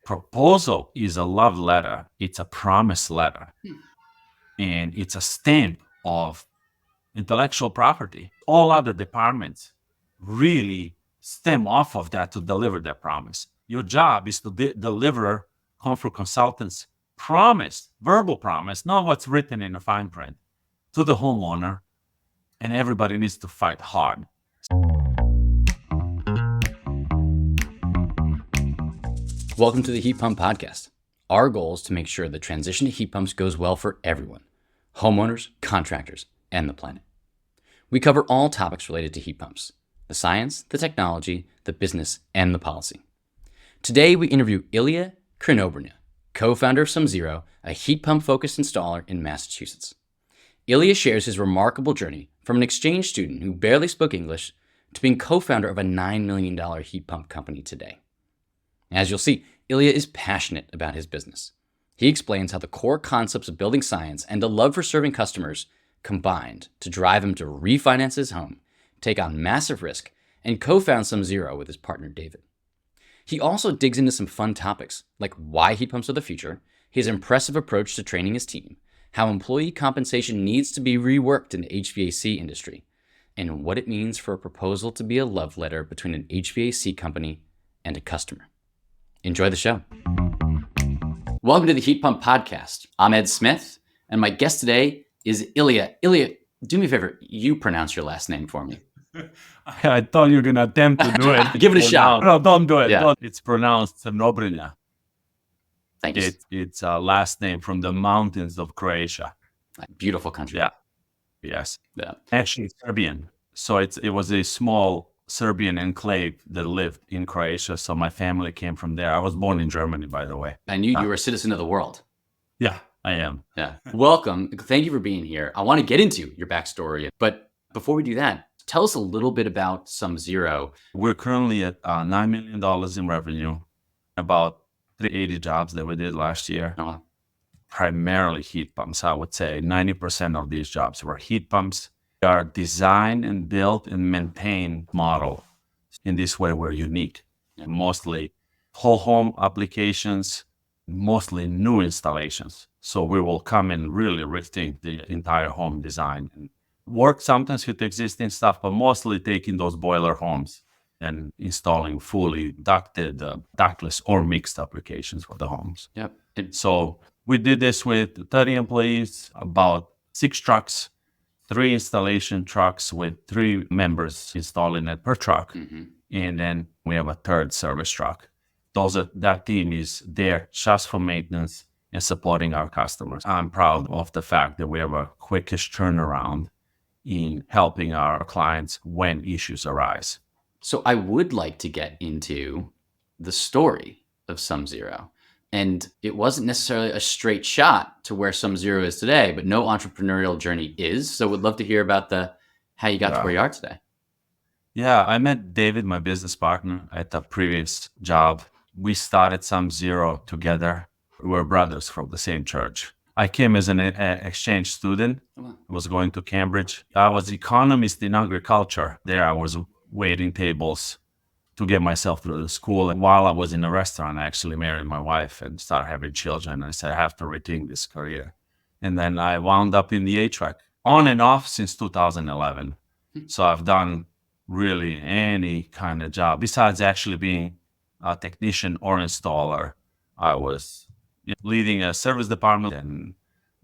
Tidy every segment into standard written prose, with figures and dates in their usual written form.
proposal is a love letter. It's a promise letter. And it's a stamp of intellectual property. All other departments really stem off of that to deliver that promise. Your job is to deliver comfort consultants' promise, verbal promise, not what's written in a fine print, to the homeowner. And everybody needs to fight hard. Welcome to the Heat Pump Podcast. Our goal is to make sure the transition to heat pumps goes well for everyone, homeowners, contractors, and the planet. We cover all topics related to heat pumps, the science, the technology, the business, and the policy. Today, we interview Ilija Crnobrnja, co-founder of SumZero, a heat pump-focused installer in Massachusetts. Ilija shares his remarkable journey from an exchange student who barely spoke English to being co-founder of a $9 million heat pump company today. As you'll see, Ilija is passionate about his business. He explains how the core concepts of building science and a love for serving customers combined to drive him to refinance his home, take on massive risk, and co-found SumZero with his partner David. He also digs into some fun topics like why heat pumps are the future, his impressive approach to training his team, how employee compensation needs to be reworked in the HVAC industry, and what it means for a proposal to be a love letter between an HVAC company and a customer. Enjoy the show. Welcome to the Heat Pump Podcast. I'm Ed Smith, and my guest today is Ilija. Ilija, do me a favor. You pronounce your last name for me. I thought you were going to attempt to do it. Give it a shot. No, don't do it. Yeah. It's pronounced Crnobrnja. Thank you. It's a last name from the mountains of Croatia. Beautiful country. Yeah. Yes. Yeah. Actually, Serbian. So it was a small Serbian enclave that lived in Croatia. So my family came from there. I was born in Germany, by the way. I knew you were a citizen of the world. Yeah, I am. Yeah. Welcome. Thank you for being here. I want to get into your backstory, but before we do that, tell us a little bit about SumZero. We're currently at $9 million in revenue, about 380 jobs that we did last year. Oh, Primarily heat pumps, I would say. 90% of these jobs were heat pumps. They are designed and built and maintained model. In this way, we're unique. Yeah. Mostly whole home applications, mostly new installations. So we will come and really rethink the entire home design and work sometimes with existing stuff, but mostly taking those boiler homes and installing fully ducted, ductless or mixed applications for the homes. yep. So we did this with 30 employees, about 6 trucks, 3 installation trucks with 3 members installing it per truck. Mm-hmm. And then we have a 3rd service truck. That team is there just for maintenance and supporting our customers. I'm proud of the fact that we have a quickest turnaround in helping our clients when issues arise. So I would like to get into the story of SumZero. And it wasn't necessarily a straight shot to where SumZero is today, but no entrepreneurial journey is. So would love to hear about how you got to where you are today. Yeah, I met David, my business partner, at a previous job. We started SumZero together. We were brothers from the same church. I came as an exchange student. I was going to Cambridge. I was economist in agriculture. There I was waiting tables to get myself through the school. And while I was in a restaurant, I actually married my wife and started having children. I said, I have to rethink this career. And then I wound up in the HVAC on and off since 2011. So I've done really any kind of job besides actually being a technician or installer. I was leading a service department and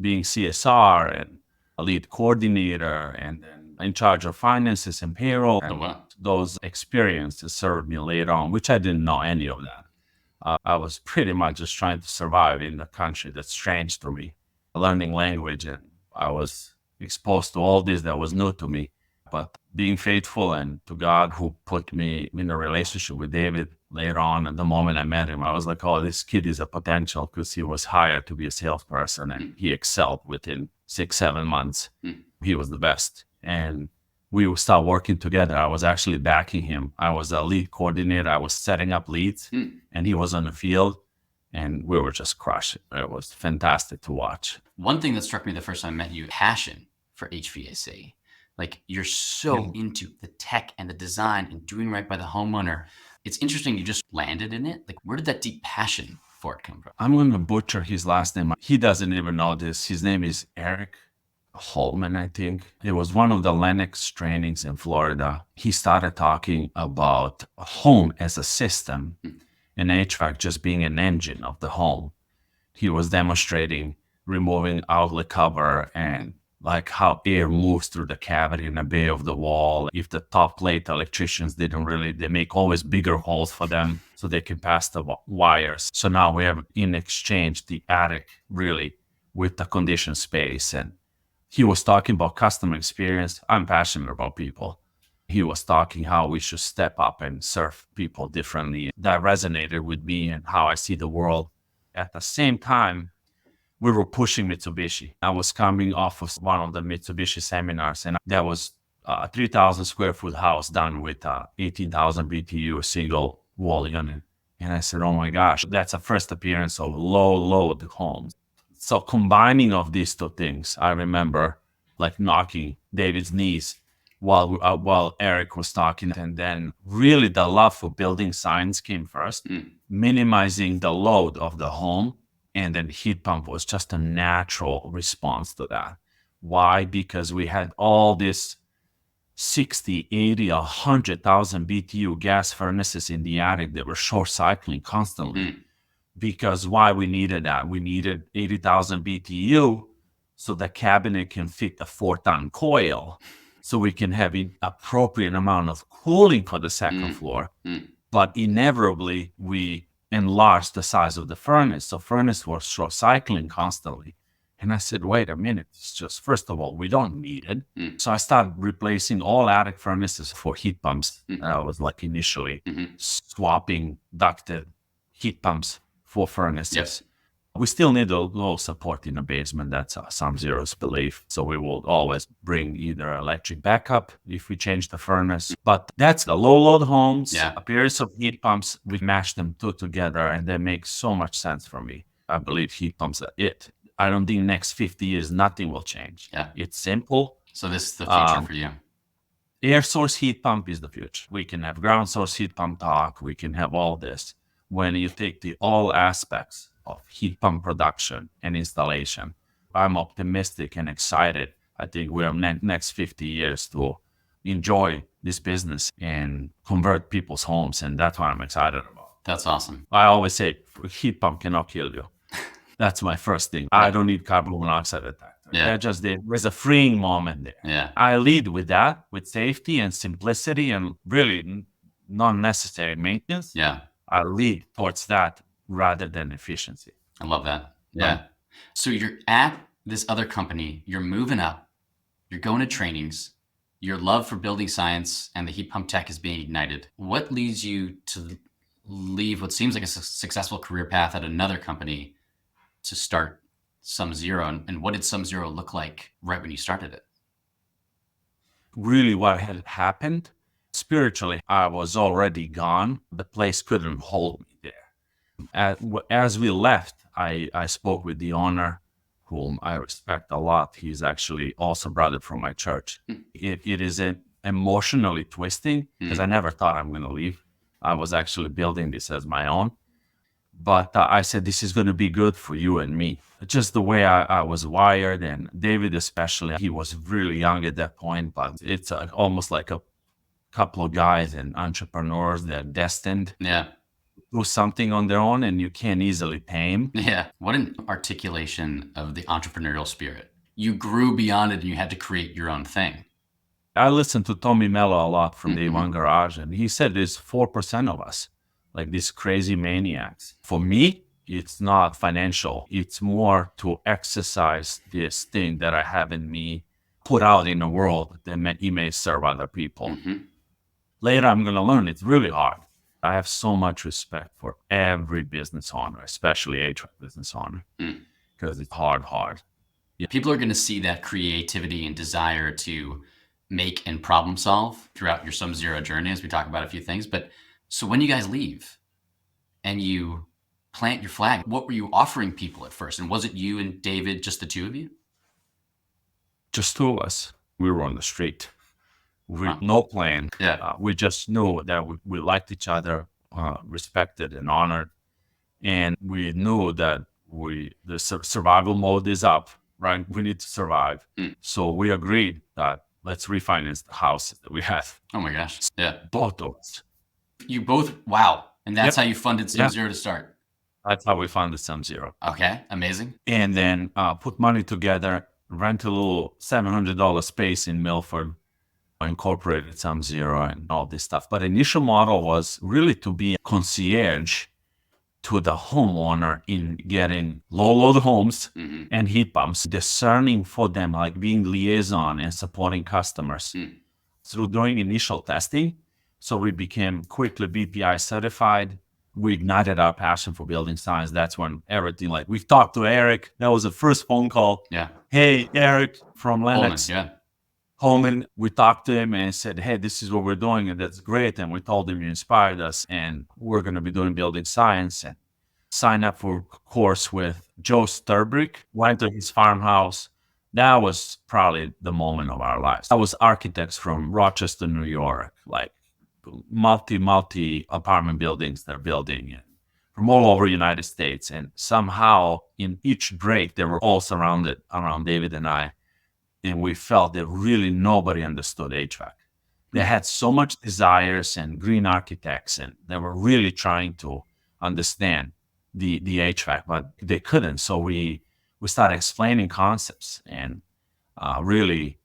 being CSR and a lead coordinator and then in charge of finances and payroll. Oh, wow. Those experiences served me later on, which I didn't know any of that. I was pretty much just trying to survive in a country that's strange to me, learning language, and I was exposed to all this that was new to me. But being faithful and to God who put me in a relationship with David later on, at the moment I met him, I was like, oh, this kid is a potential, because he was hired to be a salesperson and he excelled within 6-7 months. He was the best. And we would start working together. I was actually backing him. I was a lead coordinator. I was setting up leads and he was on the field and we were just crushing. It was fantastic to watch. One thing that struck me the first time I met you, passion for HVAC. Like you're so into the tech and the design and doing right by the homeowner. It's interesting you just landed in it. Like where did that deep passion Fort come from? I'm going to butcher his last name. He doesn't even know this. His name is Eric Holman, I think. It was one of the Lennox trainings in Florida. He started talking about home as a system and HVAC just being an engine of the home. He was demonstrating removing outlet cover and like how air moves through the cavity in the bay of the wall. If the top plate electricians didn't really, they make always bigger holes for them so they can pass the wires. So now we have in exchange the attic really with the conditioned space. And he was talking about customer experience. I'm passionate about people. He was talking how we should step up and serve people differently. That resonated with me and how I see the world. At the same time, we were pushing Mitsubishi. I was coming off of one of the Mitsubishi seminars, and that was a 3,000 square foot house done with 18,000 BTU single wall unit. And I said, oh my gosh, that's a first appearance of low load homes. So combining of these two things, I remember like knocking David's knees while Eric was talking. And then really the love for building science came first, minimizing the load of the home. And then heat pump was just a natural response to that. Why? Because we had all this 60, 80, 100,000 BTU gas furnaces in the attic that were short cycling constantly. Because why we needed that? We needed 80,000 BTU so the cabinet can fit a 4-ton coil so we can have an appropriate amount of cooling for the second floor. But inevitably, we enlarged the size of the furnace. So furnace was short cycling constantly. And I said, wait a minute, it's just, first of all, we don't need it. So I started replacing all attic furnaces for heat pumps. I was like initially swapping ducted heat pumps for furnaces. Yes. We still need a little support in the basement. That's SumZero's belief. So we will always bring either electric backup if we change the furnace. But that's the low load homes, a series of heat pumps. We mash them two together and they make so much sense for me. I believe heat pumps are it. I don't think next 50 years, nothing will change. Yeah. It's simple. So this is the future for you. Air source heat pump is the future. We can have ground source heat pump talk. We can have all this. When you take the all aspects of heat pump production and installation, I'm optimistic and excited. I think we're next 50 years to enjoy this business and convert people's homes. And that's what I'm excited about. That's awesome. I always say heat pump cannot kill you. That's my first thing. I don't need carbon monoxide detector. Yeah. There's a freeing moment there. Yeah. I lead with that, with safety and simplicity and really non-necessary maintenance. Yeah. I lead towards that rather than efficiency. I love that. Yeah. So you're at this other company, you're moving up, you're going to trainings, your love for building science and the heat pump tech is being ignited. What leads you to leave what seems like a successful career path at another company to start SumZero? And what did SumZero look like right when you started it? Really what had happened, spiritually, I was already gone. The place couldn't hold me there. As we left, I spoke with the owner, whom I respect a lot. He's actually also brother from my church. It is emotionally twisting because I never thought I'm going to leave. I was actually building this as my own. But I said, this is going to be good for you and me. Just the way I was wired, and David especially, he was really young at that point, but it's almost like a couple of guys and entrepreneurs that are destined to do something on their own and you can't easily tame. Yeah. What an articulation of the entrepreneurial spirit. You grew beyond it and you had to create your own thing. I listened to Tommy Mello a lot from Day One Garage, and he said there's 4% of us, like these crazy maniacs. For me, it's not financial. It's more to exercise this thing that I have in me, put out in the world that may serve other people. Later, I'm going to learn it's really hard. I have so much respect for every business owner, especially HVAC business owner, because it's hard. Yeah. People are going to see that creativity and desire to make and problem solve throughout your SumZero journey, as we talk about a few things. But so when you guys leave and you plant your flag, what were you offering people at first? And was it you and David, just the two of you? Just two of us. We were on the street. With no plan. We just knew that we liked each other, respected and honored. And we knew that the survival mode is up, right? We need to survive. So we agreed that let's refinance the houses that we have. Oh my gosh. Yeah. Both of us. You both, wow. And that's Yep. how you funded SumZero to start. That's how we funded SumZero. Okay, amazing. And then put money together, rent a little $700 space in Milford, incorporated SumZero and all this stuff. But initial model was really to be a concierge to the homeowner in getting low load homes and heat pumps, discerning for them, like being liaison and supporting customers through doing initial testing. So we became quickly BPI certified. We ignited our passion for building science. That's when everything, like we talked to Eric. That was the first phone call. Yeah. Hey, Eric from Lennox. Holman, yeah. Holman, we talked to him and said, hey, this is what we're doing. And that's great. And we told him you inspired us and we're going to be doing building science. And signed up for a course with Joe Sturbrick, went to his farmhouse. That was probably the moment of our lives. That was architects from Rochester, New York, like multi apartment buildings they're building and from all over the United States. And somehow in each break, they were all surrounded around David and I. And we felt that really nobody understood HVAC. They had so much desires and green architects, and they were really trying to understand the HVAC, but they couldn't. So we started explaining concepts and really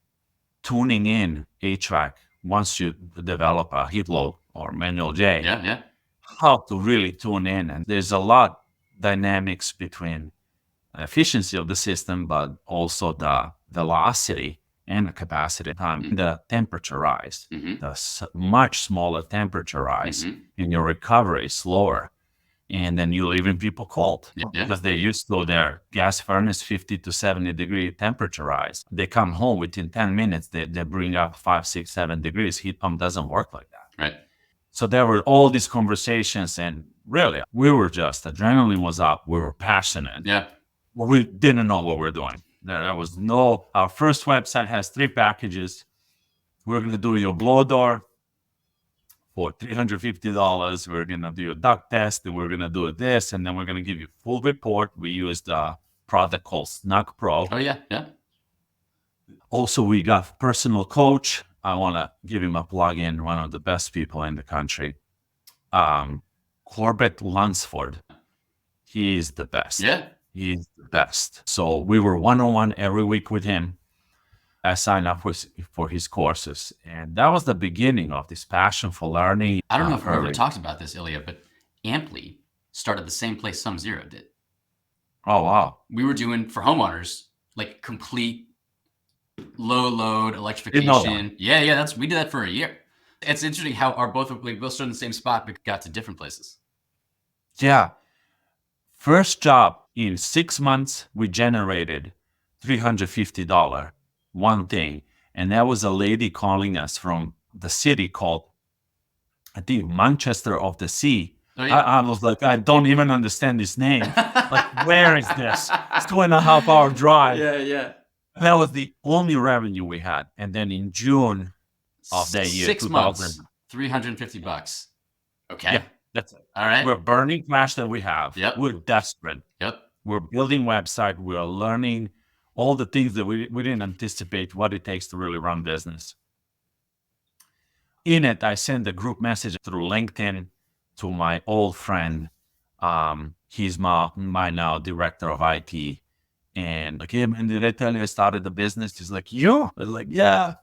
tuning in HVAC once you develop a heat load or manual J. Yeah. How to really tune in. And there's a lot dynamics between efficiency of the system, but also the velocity and the capacity time, the temperature rise, the much smaller temperature rise, and your recovery is slower. And then you're leaving people cold because they used to their gas furnace 50 to 70 degree temperature rise. They come home within 10 minutes, they bring up 5, 6, 7 degrees. Heat pump doesn't work like that. Right. So there were all these conversations, and really, we were just, adrenaline was up. We were passionate. Yeah. Well, we didn't know what we were doing. There was our first website has 3 packages. We're going to do your blow door for $350. We're going to do a duct test, and we're going to do this, and then we're going to give you full report. We used a product called Snug Pro. Oh, yeah. Also, we got personal coach. I want to give him a plug-in, one of the best people in the country. Corbett Lunsford. He is the best. Yeah. He's the best. So we were one-on-one every week with him. I signed up for his courses. And that was the beginning of this passion for learning. I don't know if we ever talked about this, Ilija, but Ampli started the same place SumZero did. Oh, wow. We were doing, for homeowners, like complete low load electrification. Yeah. We did that for a year. It's interesting how we both started in the same spot, but got to different places. Yeah. First job, in 6 months, we generated $350, one thing. And that was a lady calling us from the city called, I think, Manchester of the Sea. Oh, yeah. I was like, I don't even understand this name. Like, where is this? It's 2.5 hour drive. Yeah. That was the only revenue we had. And then in June of that year, 6 months, $350. Okay. Yeah, that's it. All right. We're burning cash that we have. Yep. We're desperate. Yep. We're building website. We're learning all the things that we didn't anticipate what it takes to really run business. In it, I sent a group message through LinkedIn to my old friend. He's my now director of IT. And like, hey, man, did I tell you I started the business? He's like, you? I was like, yeah.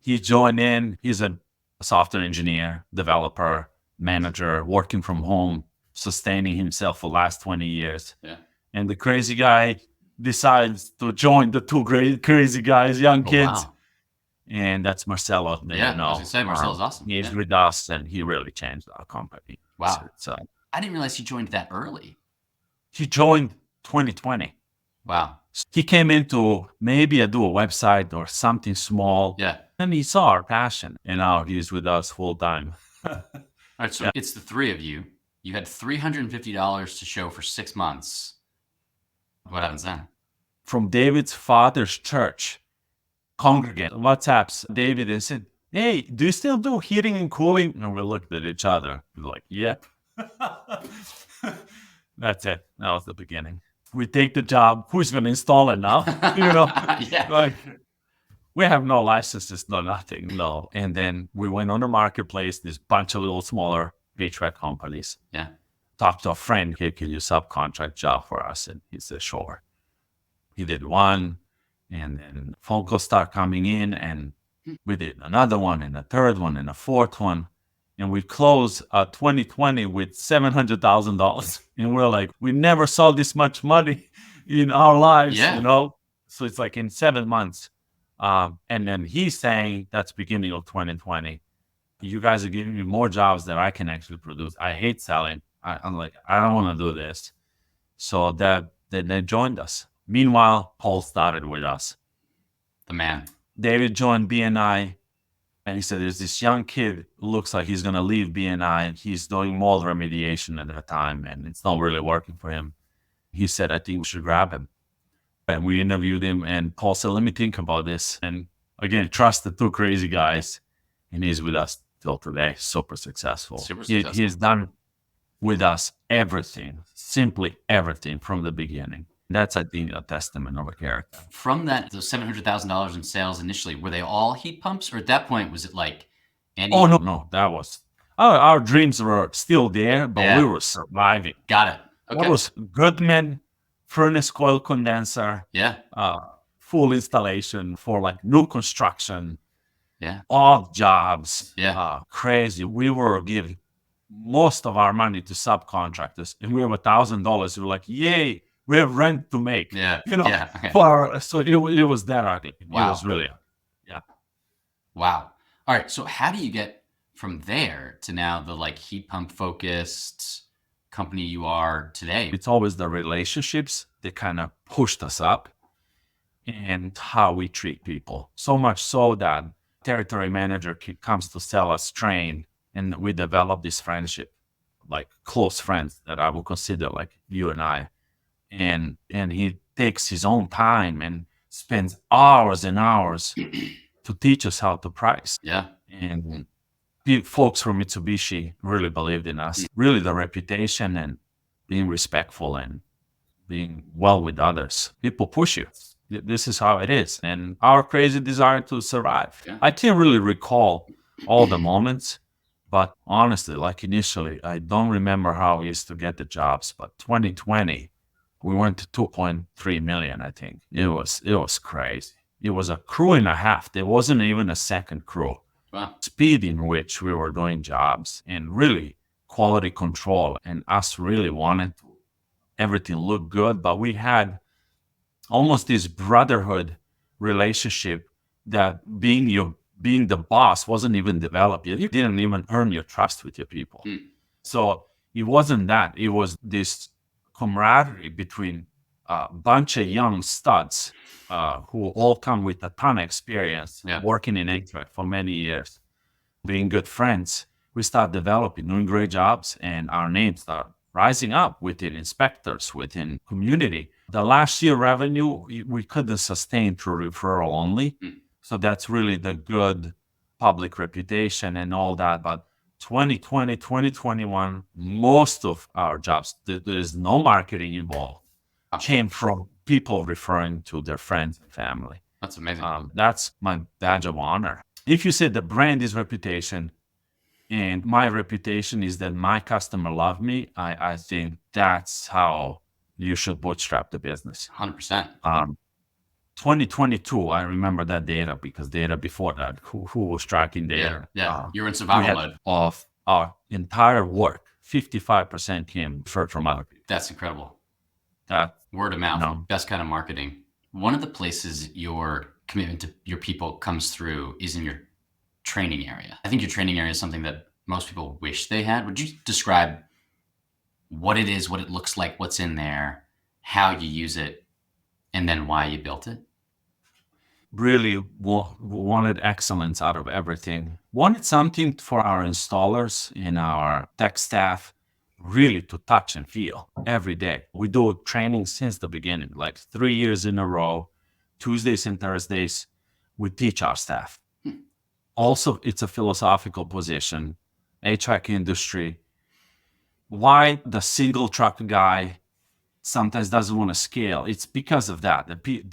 He joined in. He's a software engineer, developer, manager, working from home, sustaining himself for the last 20 years. Yeah. And the crazy guy decides to join the 2 crazy guys, young kids. Wow. And that's Marcelo. Yeah, I was going to say, Marcelo's awesome. He's with us, and he really changed our company. Wow. So I didn't realize he joined that early. He joined 2020. Wow. He came into maybe do a website or something small. Yeah. And he saw our passion, and now he's with us full time. All right, so it's the 3 of you. You had $350 to show for 6 months. What happens then? From David's father's church, congregate WhatsApps David and said, hey, do you still do heating and cooling? And we looked at each other. We're like, yeah. That's it. That was the beginning. We take the job. Who's going to install it now? Yeah. Like we have no licenses, no nothing, no. And then we went on the marketplace, this bunch of little smaller HVAC companies. Yeah. Talked to a friend, hey, can you subcontract job for us? And he said, sure. He did one, and then phone calls start coming in, and we did another one, and a third one, and a fourth one. And we closed 2020 with $700,000. And we're like, we never saw this much money in our lives, Yeah. So it's like in 7 months. And then he's saying that's beginning of 2020. You guys are giving me more jobs than I can actually produce. I hate selling. I'm like, I don't want to do this. So that they joined us. Meanwhile, Paul started with us. The man. David joined BNI, and he said, there's this young kid who looks like he's going to leave BNI, and he's doing mold remediation at that time, and it's not really working for him. He said, I think we should grab him. And we interviewed him, and Paul said, let me think about this. And again, trust the two crazy guys, and he's with us till today, super successful. He has done with us everything, simply everything from the beginning. That's, I think, a testament of a character. From that, those $700,000 in sales initially, were they all heat pumps? Or at that point, was it like any? Oh, no, that was, our dreams were still there, but we were surviving. Got it. Okay. That was Goodman, furnace coil condenser, Yeah. full installation for like new construction, Yeah. odd jobs, Yeah. crazy. We were giving most of our money to subcontractors, and we have $1,000. We were like, yay, we have rent to make. Yeah. Yeah. Okay. So it was that ugly. Wow. It was really, yeah. Wow. All right. So how do you get from there to now the like heat pump focused company you are today? It's always the relationships that kind of pushed us up and how we treat people. So much so that territory manager comes to sell us train, and we develop this friendship, like close friends that I would consider like you and I. And he takes his own time and spends hours and hours to teach us how to price. Yeah. And folks from Mitsubishi really believed in us. Really, the reputation and being respectful and being well with others. People push you. This is how it is. And our crazy desire to survive. Yeah. I can't really recall all the moments, but honestly, like initially, I don't remember how we used to get the jobs. But 2020, we went to 2.3 million, I think. It was crazy. It was a crew and a half. There wasn't even a second crew. Wow. Speed in which we were doing jobs and really quality control, and us really wanted everything look good, but we had almost this brotherhood relationship that being the boss wasn't even developed yet. You didn't even earn your trust with your people. So it wasn't that. It was this camaraderie between a bunch of young studs who all come with a ton of experience working in HVAC for many years, being good friends. We start developing, doing great jobs, and our names start rising up within inspectors, within community. The last year revenue, we couldn't sustain through referral only. So that's really the good public reputation and all that. But 2020, 2021, most of our jobs, there is no marketing involved, came from people referring to their friends and family. That's amazing. That's my badge of honor. If you say the brand is reputation, and my reputation is that my customer love me, I think that's how you should bootstrap the business. 100%. 2022, I remember that data because data before that, who was tracking data? Yeah. You're in survival mode. Of our entire work, 55% came from other people. That's incredible. That word of mouth, best kind of marketing. One of the places your commitment to your people comes through is in your training area. I think your training area is something that most people wish they had. Would you describe what it is, what it looks like, what's in there, how you use it, and then why you built it? Really wanted excellence out of everything. Wanted something for our installers and our tech staff really to touch and feel every day. We do training since the beginning, like 3 years in a row, Tuesdays and Thursdays, we teach our staff. Also, it's a philosophical position. HVAC industry, why the single truck guy sometimes doesn't want to scale. It's because of that.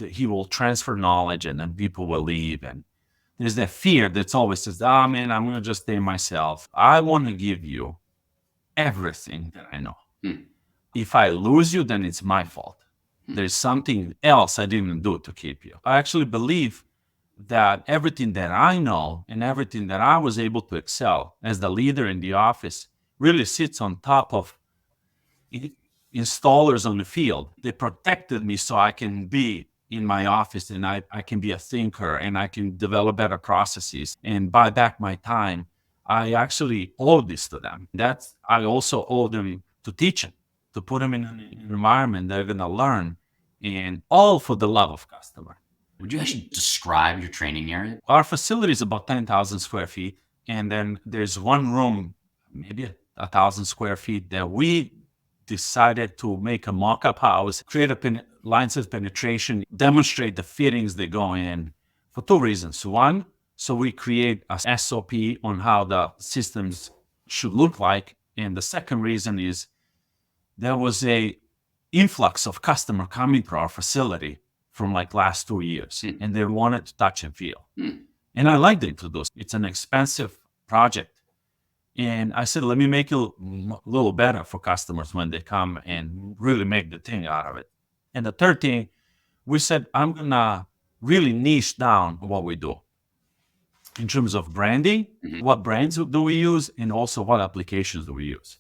He will transfer knowledge and then people will leave. And there's that fear that's always says, oh man, I'm going to just stay myself. I want to give you everything that I know. If I lose you, then it's my fault. There's something else I didn't do to keep you. I actually believe that everything that I know and everything that I was able to excel as the leader in the office really sits on top of installers on the field. They protected me so I can be in my office and I can be a thinker and I can develop better processes and buy back my time. I actually owe this to them. I also owe them to teaching, to put them in an environment they're going to learn, and all for the love of customer. Would you actually describe your training area? Our facility is about 10,000 square feet. And then there's one room, maybe 1,000 square feet, that we decided to make a mock-up house, create lines of penetration, demonstrate the fittings that go in for two reasons. One, so we create a SOP on how the systems should look like. And the second reason is there was a influx of customer coming to our facility from like last 2 years, and they wanted to touch and feel. And I like to introduce. It's an expensive project. And I said, let me make it a little better for customers when they come and really make the thing out of it. And the third thing, we said, I'm going to really niche down what we do in terms of branding, what brands do we use, and also what applications do we use.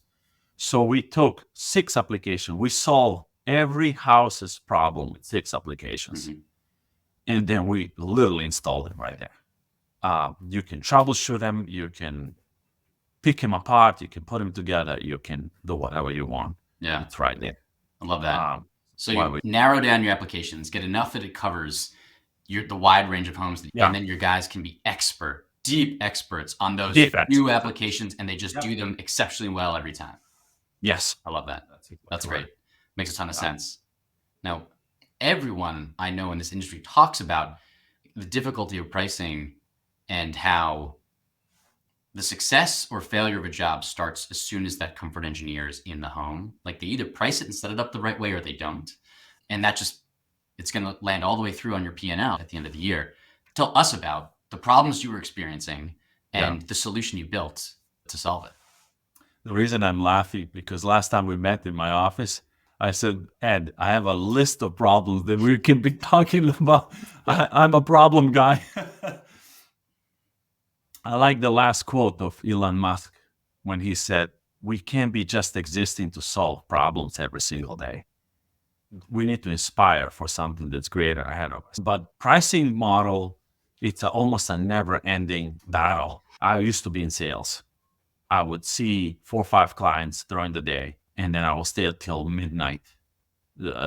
So we took 6 applications. We solved every house's problem with 6 applications. And then we literally installed them right there. You can troubleshoot them. You can pick them apart. You can put them together. You can do whatever you want. Yeah. It's right there. I love that. So you narrow down your applications, get enough that it covers the wide range of homes, and then your guys can be deep experts on those new applications, and they just do them exceptionally well every time. Yes. I love that. That's great. Makes a ton of sense. Now, everyone I know in this industry talks about the difficulty of pricing and how the success or failure of a job starts as soon as that comfort engineer is in the home. Like they either price it and set it up the right way or they don't. And that it's going to land all the way through on your P&L at the end of the year. Tell us about the problems you were experiencing and the solution you built to solve it. The reason I'm laughing, because last time we met in my office, I said, Ed, I have a list of problems that we can be talking about. I'm a problem guy. I like the last quote of Elon Musk when he said, we can't be just existing to solve problems every single day. We need to inspire for something that's greater ahead of us. But pricing model, it's almost a never-ending battle. I used to be in sales. I would see 4 or 5 clients during the day, and then I will stay till midnight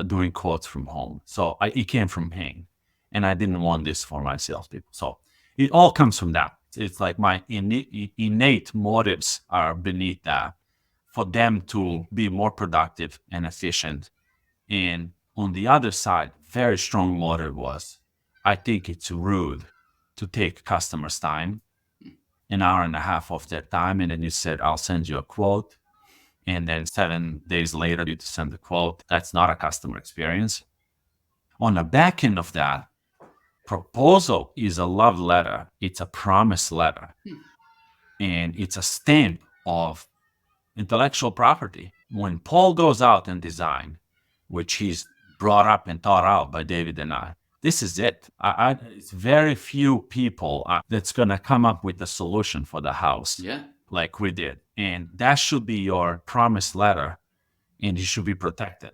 doing quotes from home. So it came from pain, and I didn't want this for my salespeople. So it all comes from that. It's like my innate motives are beneath that for them to be more productive and efficient. And on the other side, very strong motive was, I think it's rude to take customers' time, an hour and a half of their time, and then you said, I'll send you a quote. And then 7 days later, you send the quote. That's not a customer experience. On the back end of that, proposal is a love letter. It's a promise letter. And it's a stamp of intellectual property. When Paul goes out and design, which he's brought up and taught out by David and I, this is it. It's very few people that's going to come up with a solution for the house like we did. And that should be your promise letter, and it should be protected.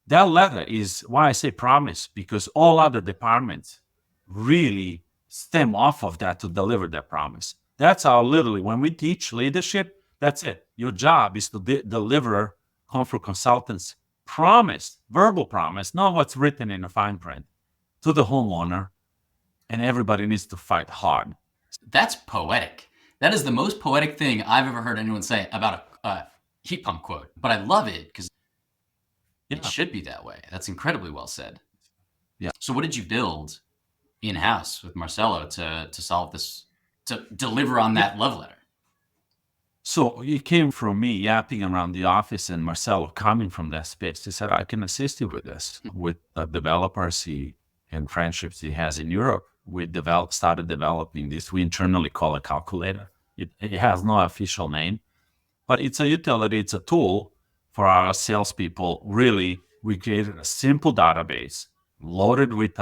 That letter is why I say promise, because all other departments really stem off of that to deliver that promise. That's how literally when we teach leadership, that's it. Your job is to deliver comfort consultants promise, verbal promise, not what's written in a fine print, to the homeowner, and everybody needs to fight hard. That's poetic. That is the most poetic thing I've ever heard anyone say about a heat pump quote. But I love it because it should be that way. That's incredibly well said. Yeah. So what did you build in-house with Marcelo to solve this, to deliver on that love letter? So it came from me yapping around the office and Marcelo coming from that space. He said, I can assist you with this. With the developers and friendships he has in Europe, we started developing this. We internally call it calculator. It has no official name, but it's a utility, it's a tool for our salespeople. Really, we created a simple database loaded with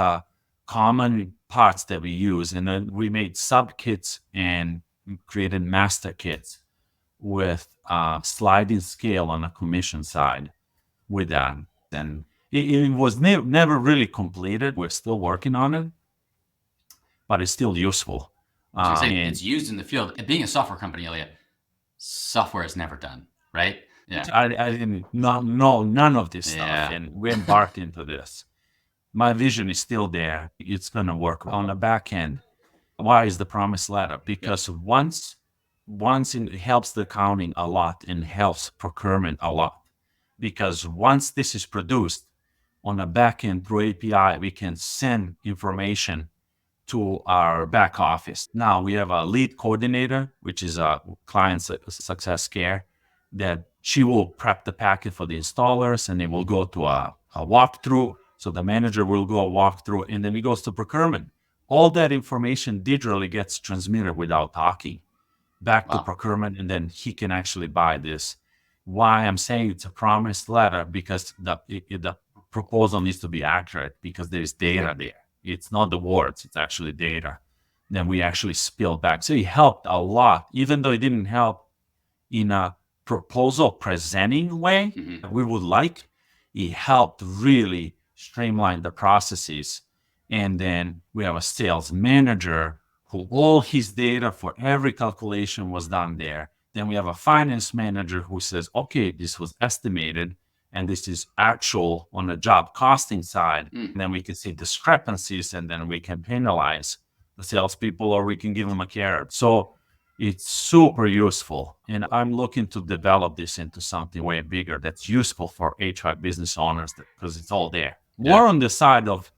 common parts that we use. And then we made sub kits and created master kits with sliding scale on the commission side with that. And it was never really completed. We're still working on it, but it's still useful. It's used in the field. And being a software company, Ilija, software is never done, right? Yeah. I didn't know none of this stuff, and we embarked into this. My vision is still there. It's going to work on the back end. Why is the promised ladder? Because once it helps the accounting a lot and helps procurement a lot. Because once this is produced on the back end through API, we can send information to our back office. Now we have a lead coordinator, which is a client success care, that she will prep the packet for the installers, and then we'll go to a walkthrough. So the manager will go a walkthrough, and then it goes to procurement. All that information digitally gets transmitted without talking back to procurement, and then he can actually buy this. Why I'm saying it's a promised letter, because the proposal needs to be accurate, because there's data there. It's not the words, it's actually data. Then we actually spill back. So it helped a lot, even though it didn't help in a proposal presenting way we would like. It helped really streamline the processes. And then we have a sales manager who all his data for every calculation was done there. Then we have a finance manager who says, okay, this was estimated and this is actual on the job costing side. And then we can see discrepancies, and then we can penalize the salespeople, or we can give them a carrot. So it's super useful. And I'm looking to develop this into something way bigger that's useful for HVAC business owners, because it's all there. More on the side of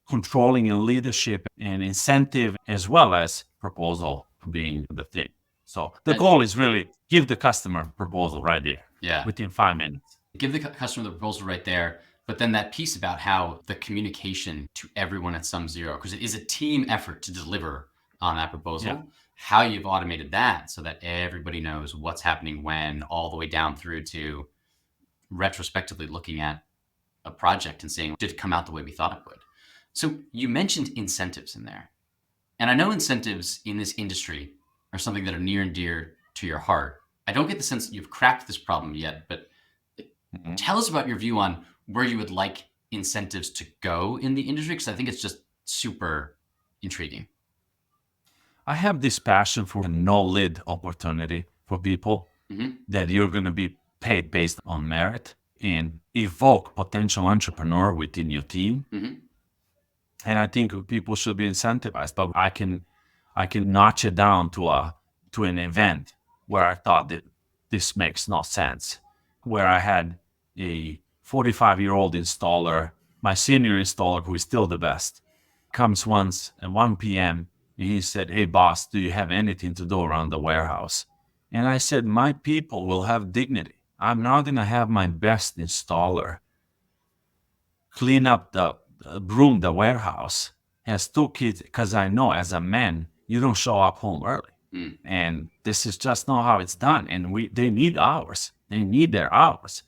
controlling and leadership and incentive, as well as proposal being the thing. So the goal is really give the customer proposal right there within 5 minutes. Give the customer the proposal right there. But then that piece about how the communication to everyone at SumZero, because it is a team effort to deliver on that proposal, how you've automated that so that everybody knows what's happening when, all the way down through to retrospectively looking at a project and saying, did it come out the way we thought it would? So you mentioned incentives in there. And I know incentives in this industry are something that are near and dear to your heart. I don't get the sense that you've cracked this problem yet, but tell us about your view on where you would like incentives to go in the industry, because I think it's just super intriguing. I have this passion for a no-lid opportunity for people, that you're going to be paid based on merit and evoke potential entrepreneur within your team. And I think people should be incentivized, but I can notch it down to an event where I thought that this makes no sense, where I had a 45-year-old installer, my senior installer, who is still the best, comes once at 1 p.m. and he said, hey boss, do you have anything to do around the warehouse? And I said, my people will have dignity. I'm not going to have my best installer clean up the broom the warehouse, has 2 kids, because I know as a man, you don't show up home early. And this is just not how it's done. And they need hours. They need their hours.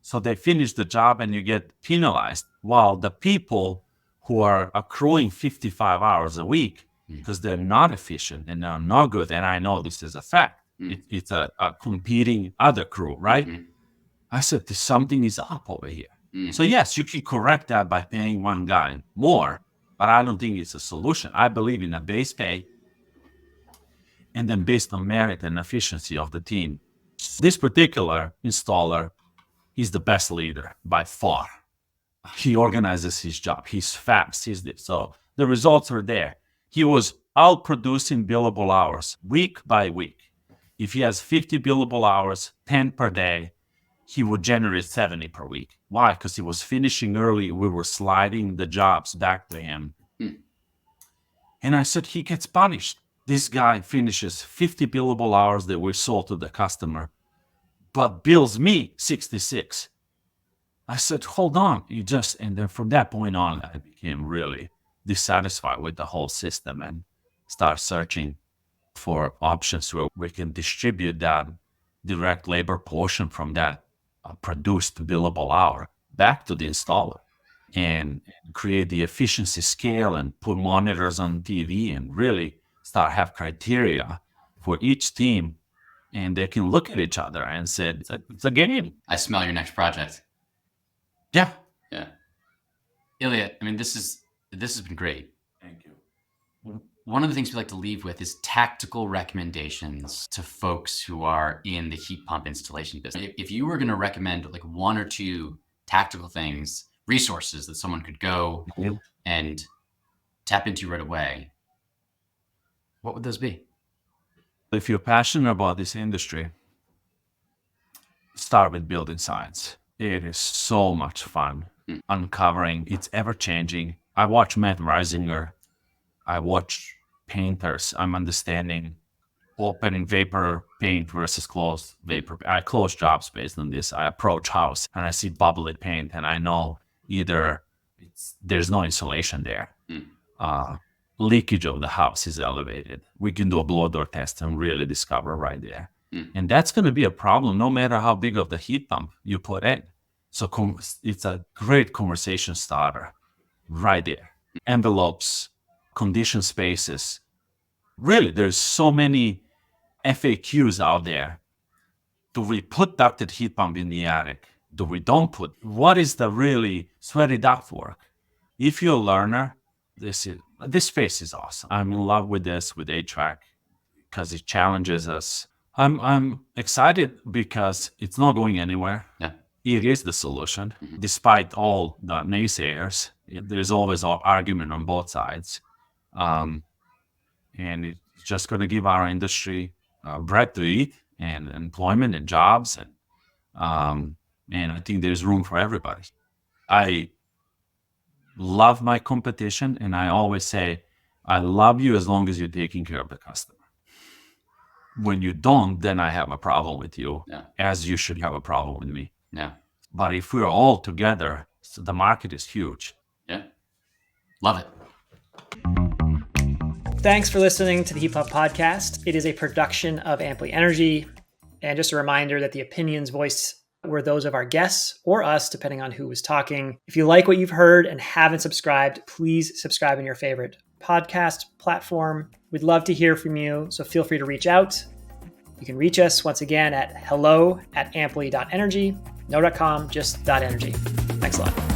So they finish the job and you get penalized, while the people who are accruing 55 hours a week because they're not efficient and they're not good, and I know this is a fact, it's a competing other crew, right? I said, something is up over here. So yes, you can correct that by paying one guy more, but I don't think it's a solution. I believe in a base pay, and then based on merit and efficiency of the team. This particular installer, he's the best leader by far. He organizes his job. He's fast. So the results are there. He was out producing billable hours week by week. If he has 50 billable hours, 10 per day, he would generate 70 per week. Why? Because he was finishing early. We were sliding the jobs back to him. And I said, he gets punished. This guy finishes 50 billable hours that were sold to the customer, but bills me 66. I said, hold on, and then from that point on, I became really dissatisfied with the whole system and start searching for options where we can distribute that direct labor portion from that produced billable hour back to the installer and create the efficiency scale and put monitors on TV and really start have criteria for each team, and they can look at each other and say, it's a game. I smell your next project. Yeah. Yeah. Ilija, I mean, this has been great. Thank you. One of the things we like to leave with is tactical recommendations to folks who are in the heat pump installation business. If you were going to recommend like one or two tactical things, resources that someone could go and tap into right away, what would those be? If you're passionate about this industry, start with building science. It is so much fun uncovering. It's ever changing. I watch Matt Reisinger. I watch painters. I'm understanding opening vapor paint versus closed vapor. I close jobs based on this. I approach house and I see bubbly paint, and I know either there's no insulation there. Leakage of the house is elevated. We can do a blow door test and really discover right there. And that's going to be a problem no matter how big of the heat pump you put in. So it's a great conversation starter right there. Envelopes, condition spaces. Really, there's so many FAQs out there. Do we put ducted heat pump in the attic? Do we don't put? What is the really sweaty duct work? If you're a learner, this space is awesome. I'm in love with this, with HVAC, because it challenges us. I'm excited because it's not going anywhere. Yeah. It is the solution, despite all the naysayers. There's always an argument on both sides. And it's just going to give our industry bread to eat and employment and jobs. And I think there's room for everybody. I love my competition, and I always say, I love you as long as you're taking care of the customer. When you don't, then I have a problem with you, as you should have a problem with me. Yeah. But if we're all together, so the market is huge. Yeah. Love it. Thanks for listening to the Heat Pump Podcast. It is a production of Amply Energy. And just a reminder that the opinions voiced were those of our guests or us, depending on who was talking. If you like what you've heard and haven't subscribed, please subscribe in your favorite podcast platform. We'd love to hear from you, so feel free to reach out. You can reach us once again at hello@amply.energy. No.com, just .energy. Thanks a lot.